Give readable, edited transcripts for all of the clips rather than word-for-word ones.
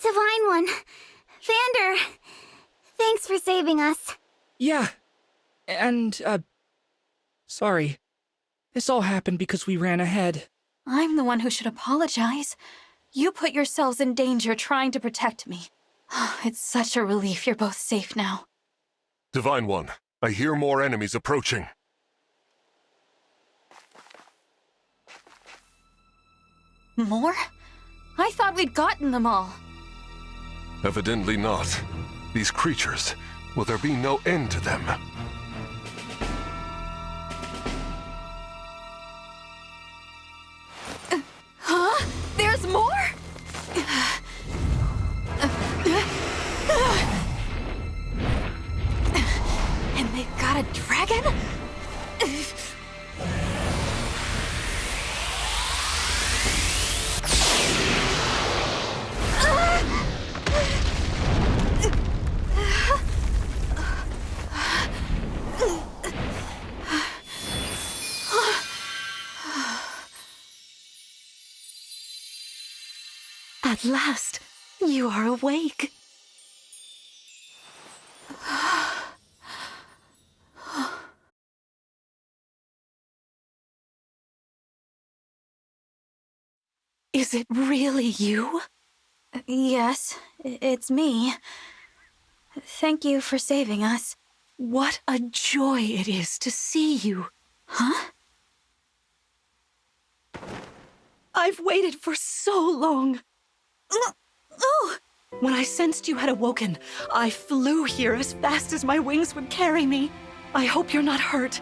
Divine One. Vander. Thanks for saving us. Yeah. And, sorry. This all happened because we ran ahead. I'm the one who should apologize. You put yourselves in danger trying to protect me. It's such a relief you're both safe now. Divine One, I hear more enemies approaching. More? I thought we'd gotten them all. Evidently not. These creatures, will there be no end to them? Huh? There's more? And they've got a dragon? At last, you are awake. Is it really you? Yes, it's me. Thank you for saving us. What a joy it is to see you. Huh? I've waited for so long. When I sensed you had awoken, I flew here as fast as my wings would carry me. I hope you're not hurt.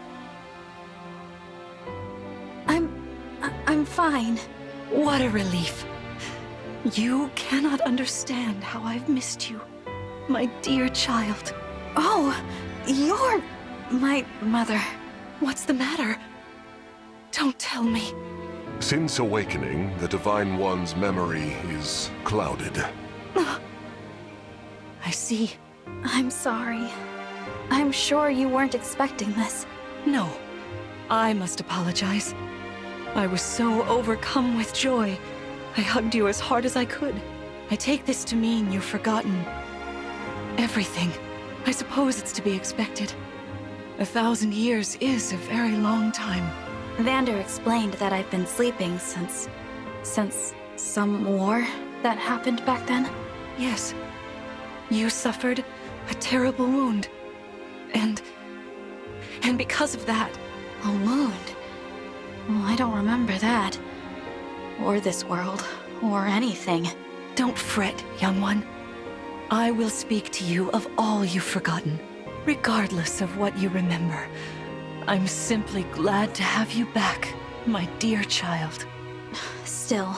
I'm fine. What a relief. You cannot understand how I've missed you, my dear child. Oh, you're my mother. What's the matter? Don't tell me. Since awakening, the Divine One's memory is clouded. I see. I'm sorry. I'm sure you weren't expecting this. No, I must apologize. I was so overcome with joy. I hugged you as hard as I could. I take this to mean you've forgotten everything. I suppose it's to be expected. 1,000 years is a very long time. Vander explained that I've been sleeping since some war that happened back then. Yes. You suffered a terrible wound. And because of that... A wound? Well, I don't remember that. Or this world. Or anything. Don't fret, young one. I will speak to you of all you've forgotten, regardless of what you remember. I'm simply glad to have you back, my dear child. Still,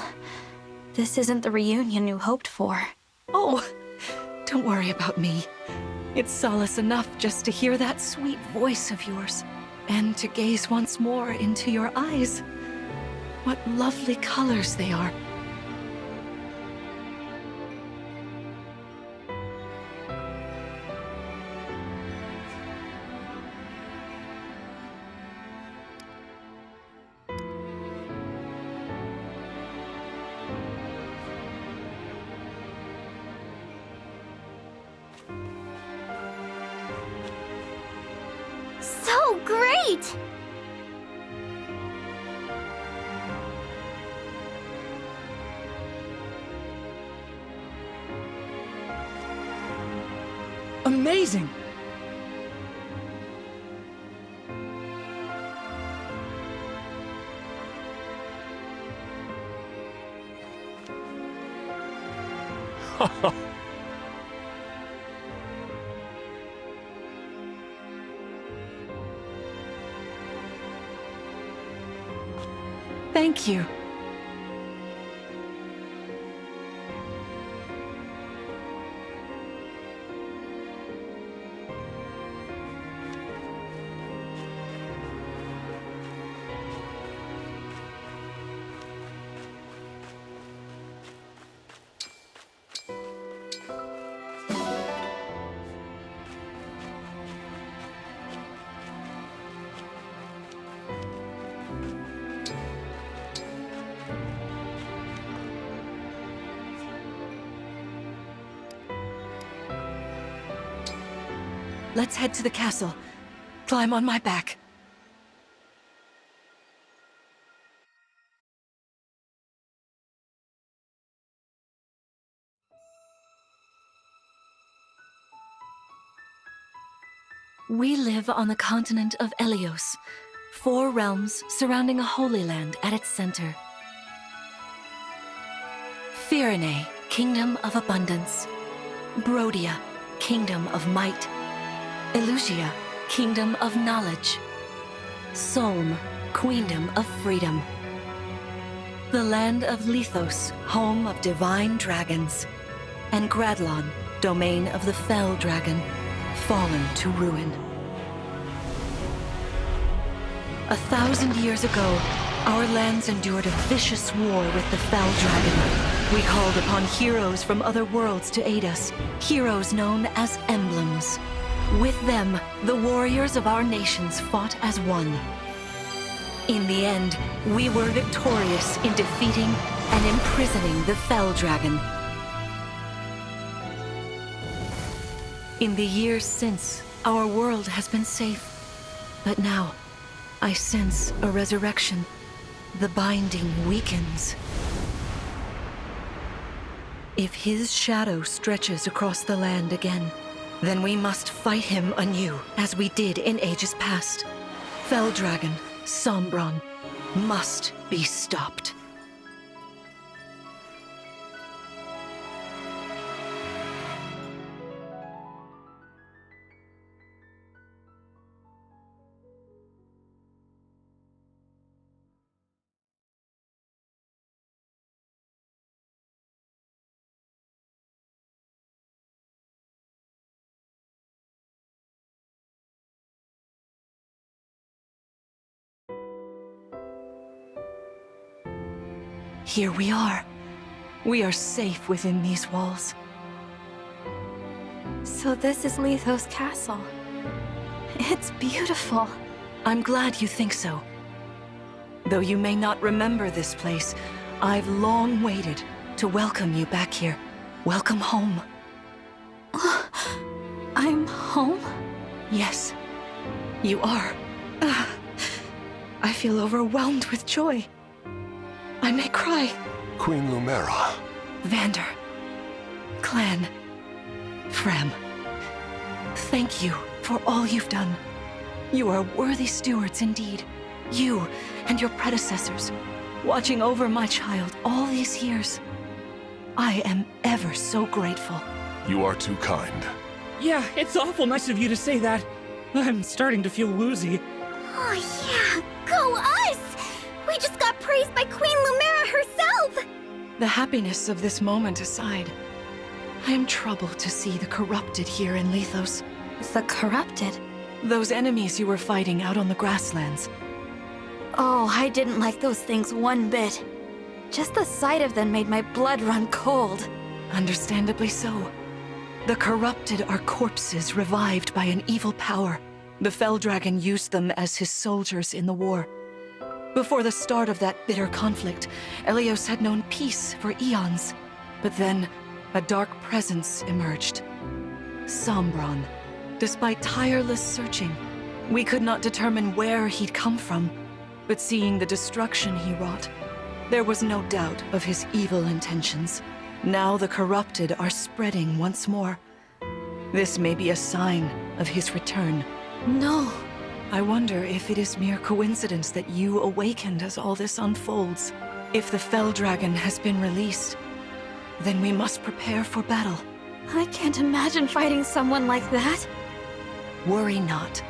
this isn't the reunion you hoped for. Oh, don't worry about me. It's solace enough just to hear that sweet voice of yours, and to gaze once more into your eyes. What lovely colors they are. So great! Amazing! Thank you. let's head to the castle. Climb on my back. We live on the continent of Elios, 4 realms surrounding a holy land at its center. Firene, Kingdom of Abundance. Brodia, Kingdom of Might. Elusia, Kingdom of Knowledge. Solm, Queendom of Freedom. The land of Lithos, home of divine dragons. And Gradlon, domain of the Fell Dragon, fallen to ruin. 1,000 years ago, our lands endured a vicious war with the Fell Dragon. We called upon heroes from other worlds to aid us, heroes known as emblems. With them, the warriors of our nations fought as one. In the end, we were victorious in defeating and imprisoning the Fell Dragon. In the years since, our world has been safe. But now, I sense a resurrection. The binding weakens. If his shadow stretches across the land again, then we must fight him anew, as we did in ages past. Fell Dragon, Sombron, must be stopped. Here we are. We are safe within these walls. So this is Lithos Castle. It's beautiful. I'm glad you think so. Though you may not remember this place, I've long waited to welcome you back here. Welcome home. I'm home? Yes, you are. I feel overwhelmed with joy. I may cry. Queen Lumera. Vander. Clan. Frem. Thank you for all you've done. You are worthy stewards indeed. You and your predecessors, watching over my child all these years. I am ever so grateful. You are too kind. Yeah, it's awful nice of you to say that. I'm starting to feel woozy. Oh yeah, go us! We just got praised by Queen Lumera herself! The happiness of this moment aside, I am troubled to see the corrupted here in Lithos. The corrupted? Those enemies you were fighting out on the grasslands. Oh, I didn't like those things one bit. Just the sight of them made my blood run cold. Understandably so. The corrupted are corpses revived by an evil power. The Fell Dragon used them as his soldiers in the war. Before the start of that bitter conflict, Elios had known peace for eons. But then, a dark presence emerged. Sombron. Despite tireless searching, we could not determine where he'd come from. But seeing the destruction he wrought, there was no doubt of his evil intentions. Now the corrupted are spreading once more. This may be a sign of his return. No. I wonder if it is mere coincidence that you awakened as all this unfolds. If the Fell Dragon has been released, then we must prepare for battle. I can't imagine fighting someone like that. Worry not.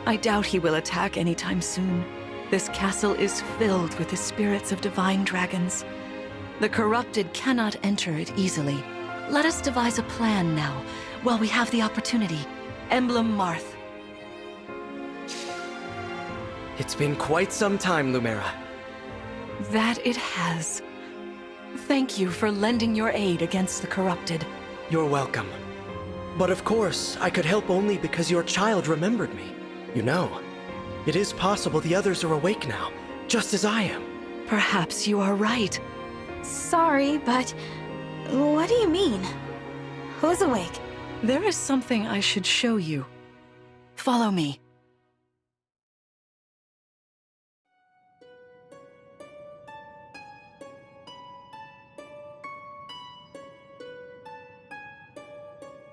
I doubt he will attack anytime soon. This castle is filled with the spirits of divine dragons. The corrupted cannot enter it easily. Let us devise a plan now, while we have the opportunity. Emblem Marth. It's been quite some time, Lumera. That it has. Thank you for lending your aid against the corrupted. You're welcome. But of course, I could help only because your child remembered me. You know, it is possible the others are awake now, just as I am. Perhaps you are right. Sorry, but what do you mean? Who's awake? There is something I should show you. Follow me.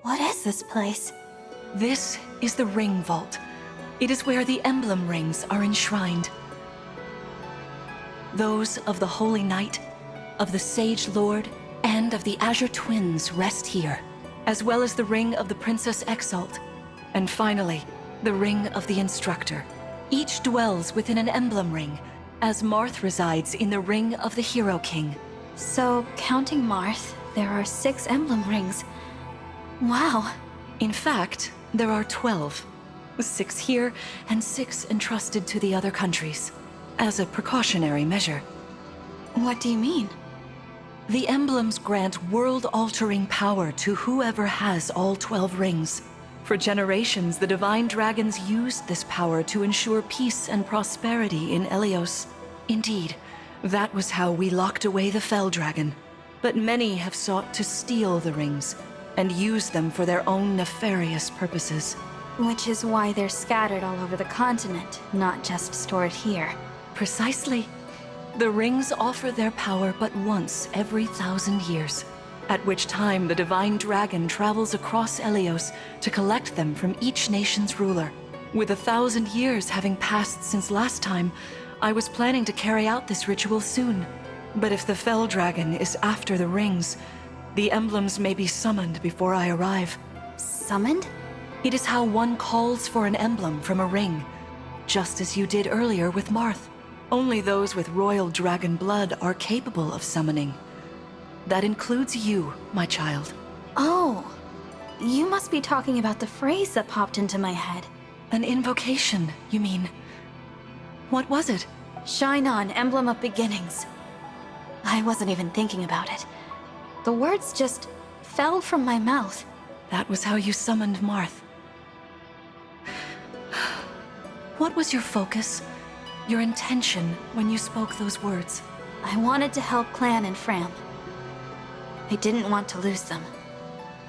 What is this place? This is the Ring Vault. It is where the emblem rings are enshrined. Those of the Holy Knight, of the Sage Lord, and of the Azure Twins rest here, as well as the Ring of the Princess Exalt, and finally, the Ring of the Instructor. Each dwells within an emblem ring, as Marth resides in the Ring of the Hero King. So, counting Marth, there are 6 emblem rings. Wow. In fact, there are 12. 6 here, and 6 entrusted to the other countries, as a precautionary measure. What do you mean? The emblems grant world-altering power to whoever has all 12 rings. For generations, the Divine Dragons used this power to ensure peace and prosperity in Elios. Indeed, that was how we locked away the Fell Dragon. But many have sought to steal the rings, and use them for their own nefarious purposes. Which is why they're scattered all over the continent, not just stored here. Precisely. The rings offer their power but once every 1,000 years, at which time the Divine Dragon travels across Elios to collect them from each nation's ruler. With 1,000 years having passed since last time, I was planning to carry out this ritual soon. But if the Fell Dragon is after the rings, the emblems may be summoned before I arrive. Summoned? It is how one calls for an emblem from a ring, just as you did earlier with Marth. Only those with royal dragon blood are capable of summoning. That includes you, my child. Oh, you must be talking about the phrase that popped into my head. An invocation, you mean? What was it? Shine on, emblem of beginnings. I wasn't even thinking about it. The words just fell from my mouth. That was how you summoned Marth. What was your focus, your intention when you spoke those words? I wanted to help Clan and Fram. I didn't want to lose them.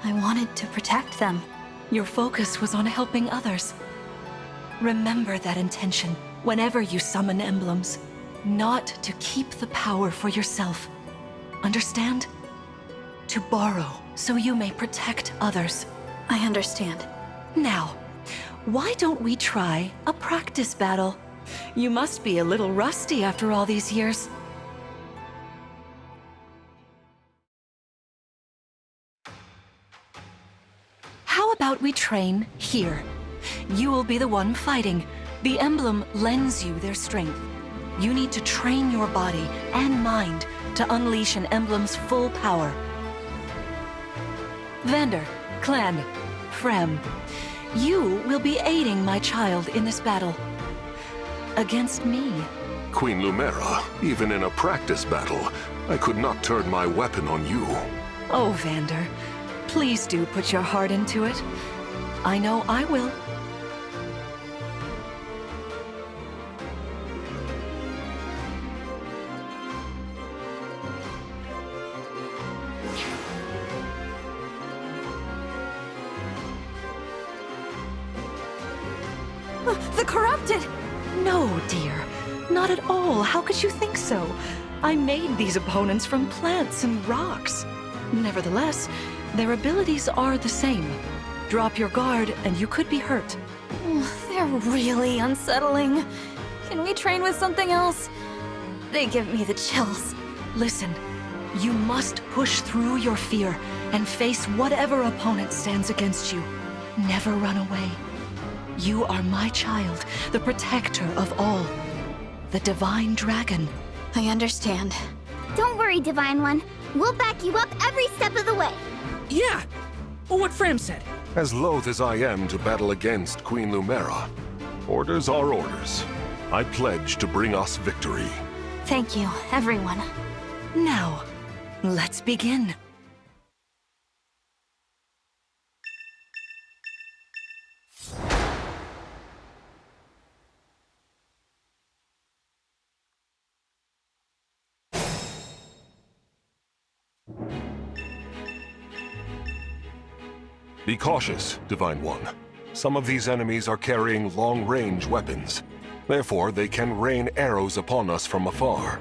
I wanted to protect them. Your focus was on helping others. Remember that intention whenever you summon emblems. Not to keep the power for yourself. Understand? To borrow so you may protect others. I understand. Now, why don't we try a practice battle? You must be a little rusty after all these years. How about we train here? You will be the one fighting. The emblem lends you their strength. You need to train your body and mind to unleash an emblem's full power. Vander, Clan, Frem, you will be aiding my child in this battle. Against me. Queen Lumera, even in a practice battle, I could not turn my weapon on you. Oh, Vander, please do put your heart into it. I know I will. The corrupted! No, dear. Not at all. How could you think so? I made these opponents from plants and rocks. Nevertheless, their abilities are the same. Drop your guard and you could be hurt. They're really unsettling. Can we train with something else? They give me the chills. Listen, you must push through your fear and face whatever opponent stands against you. Never run away. You are my child, the protector of all. The Divine Dragon. I understand. Don't worry, Divine One. We'll back you up every step of the way. Yeah! What Fram said. As loath as I am to battle against Queen Lumera, orders are orders. I pledge to bring us victory. Thank you, everyone. Now, let's begin. Be cautious, Divine One. Some of these enemies are carrying long-range weapons. Therefore, they can rain arrows upon us from afar.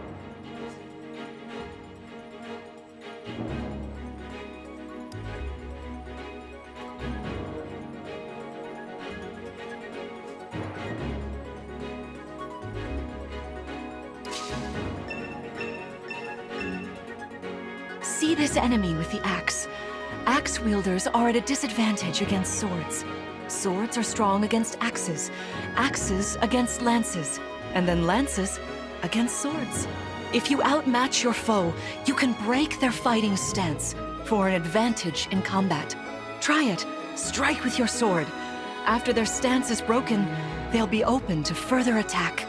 See this enemy with the axe. Axe wielders are at a disadvantage against swords. Swords are strong against axes, axes against lances, and then lances against swords. If you outmatch your foe, you can break their fighting stance for an advantage in combat. Try it. Strike with your sword. After their stance is broken, they'll be open to further attack.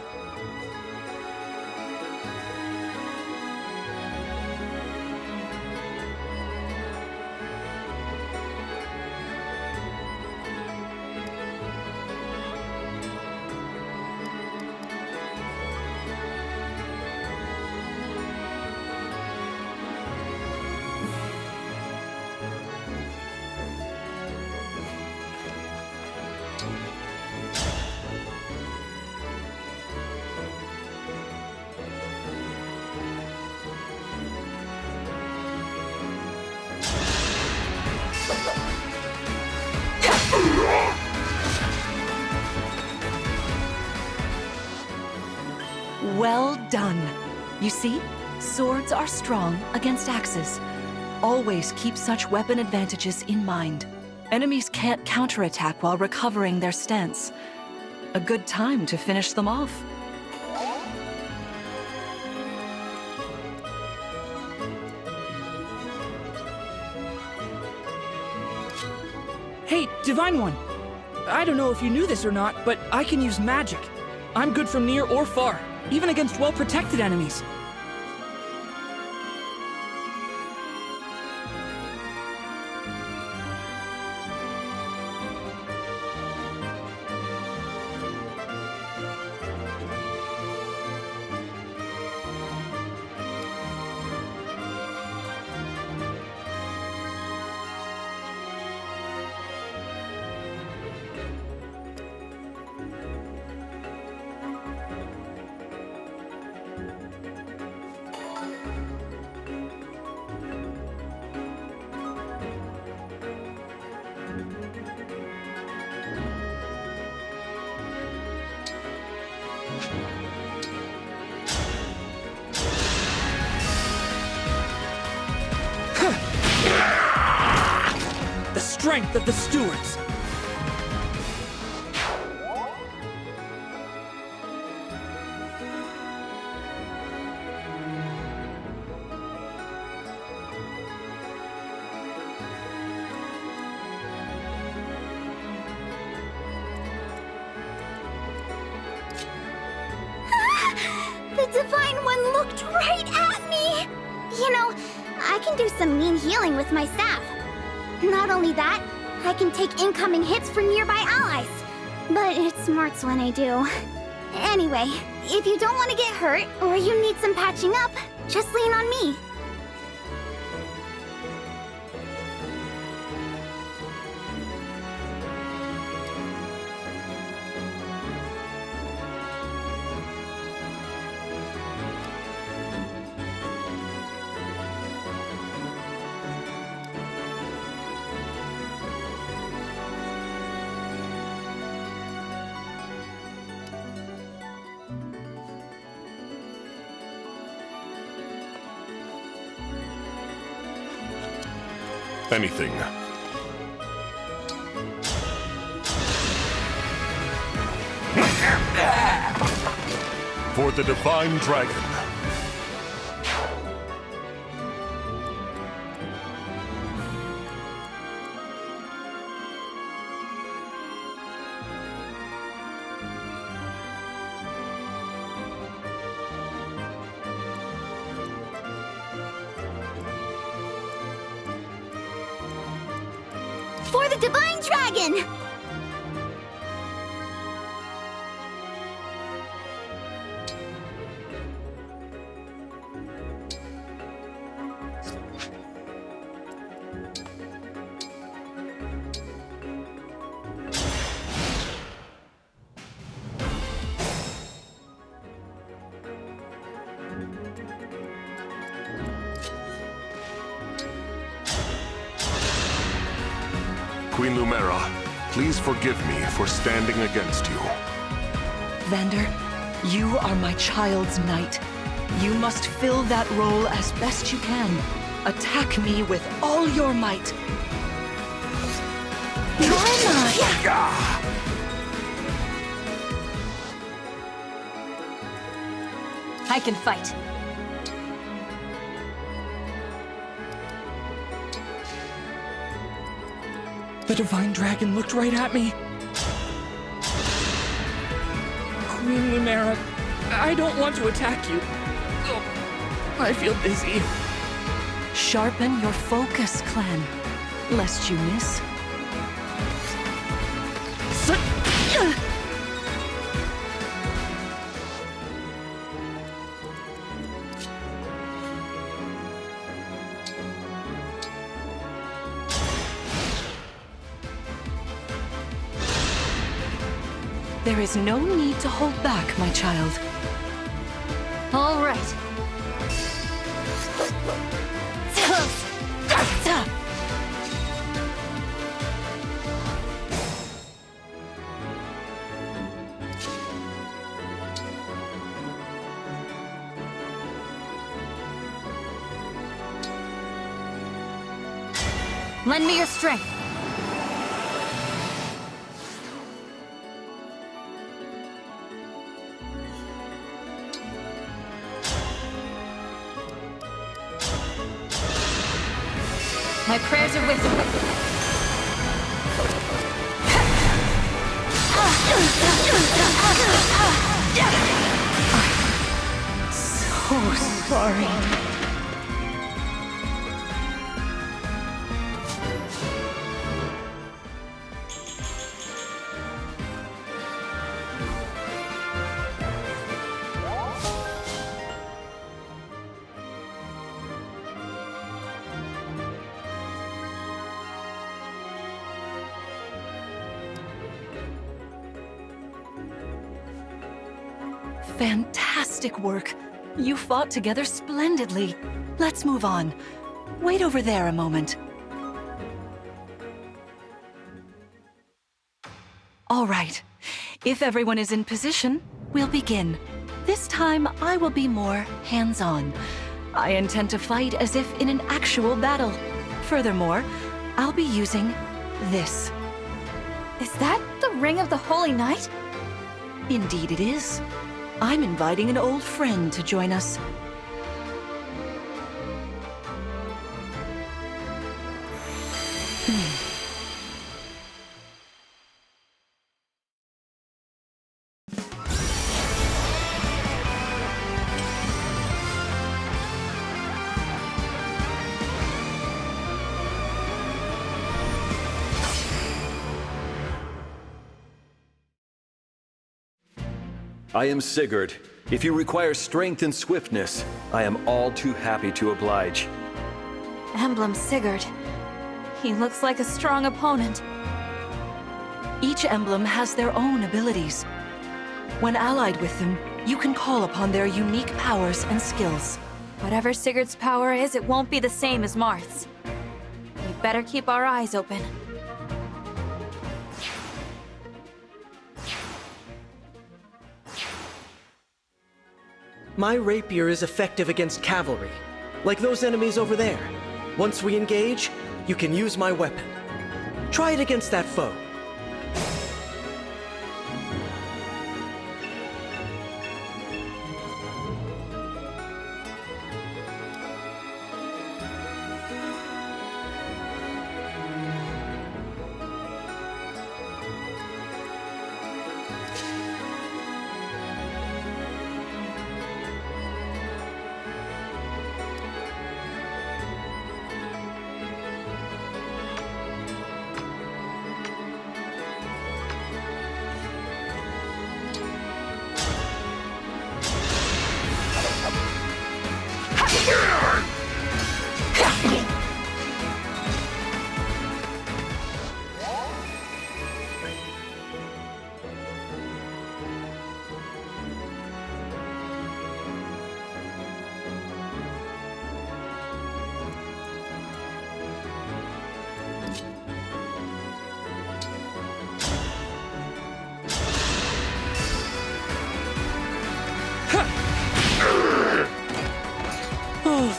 Well done. You see, swords are strong against axes. Always keep such weapon advantages in mind. Enemies can't counterattack while recovering their stance. A good time to finish them off. Hey, Divine One! I don't know if you knew this or not, but I can use magic. I'm good from near or far, even against well-protected enemies. The strength of the stewards! The Divine One looked right at me! You know, I can do some mean healing with my staff. Not only that, I can take incoming hits from nearby allies. But it smarts when I do. Anyway, if you don't want to get hurt, or you need some patching up, just lean on me. Anything. For the Divine Dragon. For the Divine Dragon! Queen Lumera, please forgive me for standing against you. Vander, you are my child's knight. You must fill that role as best you can. Attack me with all your might. I can fight. The Divine Dragon looked right at me. Queen Lumera, I don't want to attack you. Oh, I feel dizzy. Sharpen your focus, clan, lest you miss. There is no need to hold back, my child. All right. Lend me your strength. My prayers are with you. So sorry. Fantastic work. You fought together splendidly. Let's move on. Wait over there a moment. All right. If everyone is in position, we'll begin. This time, I will be more hands-on. I intend to fight as if in an actual battle. Furthermore, I'll be using this. Is that the Ring of the Holy Knight? Indeed it is. I'm inviting an old friend to join us. I am Sigurd. If you require strength and swiftness, I am all too happy to oblige. Emblem Sigurd. He looks like a strong opponent. Each emblem has their own abilities. When allied with them, you can call upon their unique powers and skills. Whatever Sigurd's power is, it won't be the same as Marth's. We better keep our eyes open. My rapier is effective against cavalry, like those enemies over there. Once we engage, you can use my weapon. Try it against that foe.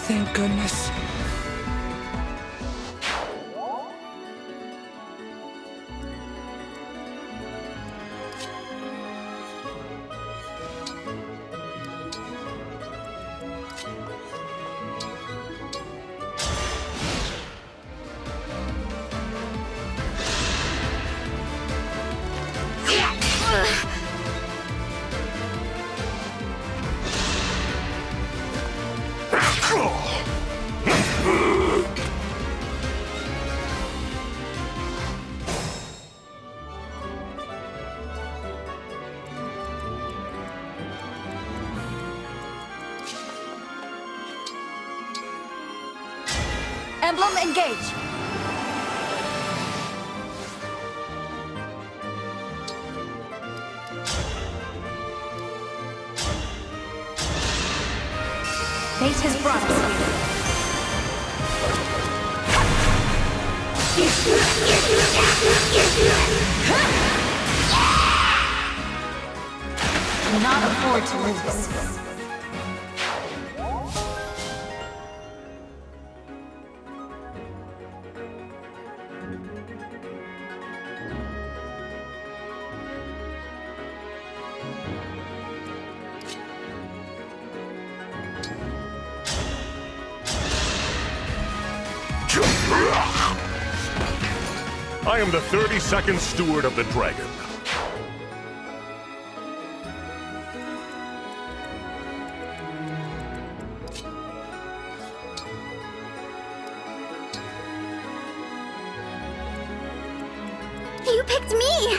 Thank goodness. Emblem Engage! Fate has brought us here. Cannot afford to lose. I am the 32nd Steward of the Dragon. You picked me!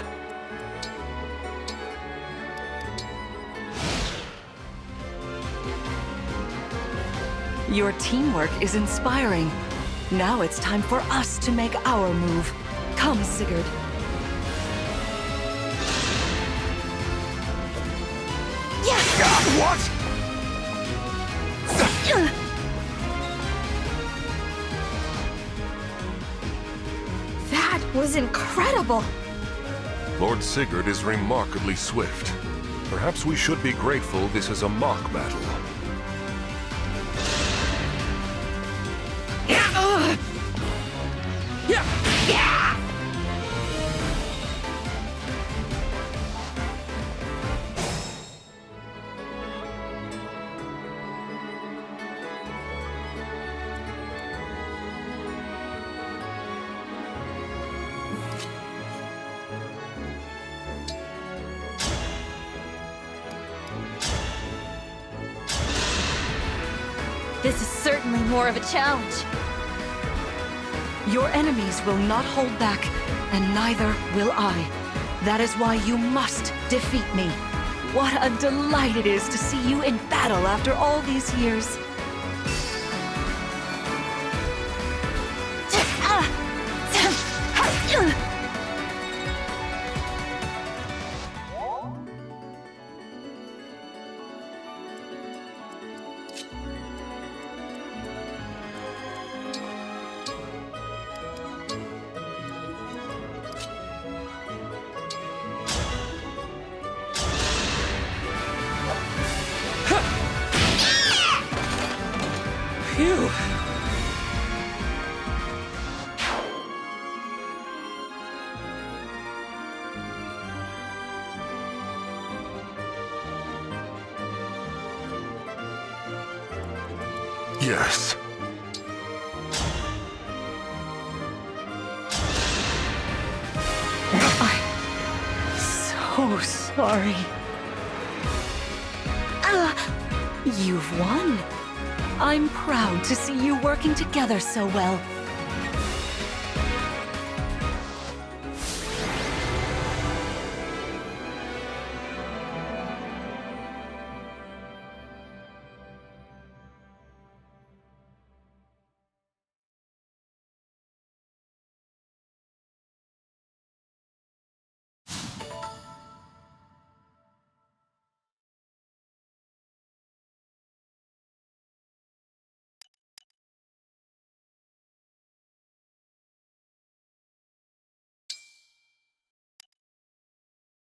Your teamwork is inspiring. Now it's time for us to make our move. Come, Sigurd. What? That was incredible! Lord Sigurd is remarkably swift. Perhaps we should be grateful this is a mock battle. This is certainly more of a challenge. Your enemies will not hold back, and neither will I. That is why you must defeat me. What a delight it is to see you in battle after all these years. Phew. Yes. So sorry. You've won. I'm proud to see you working together so well.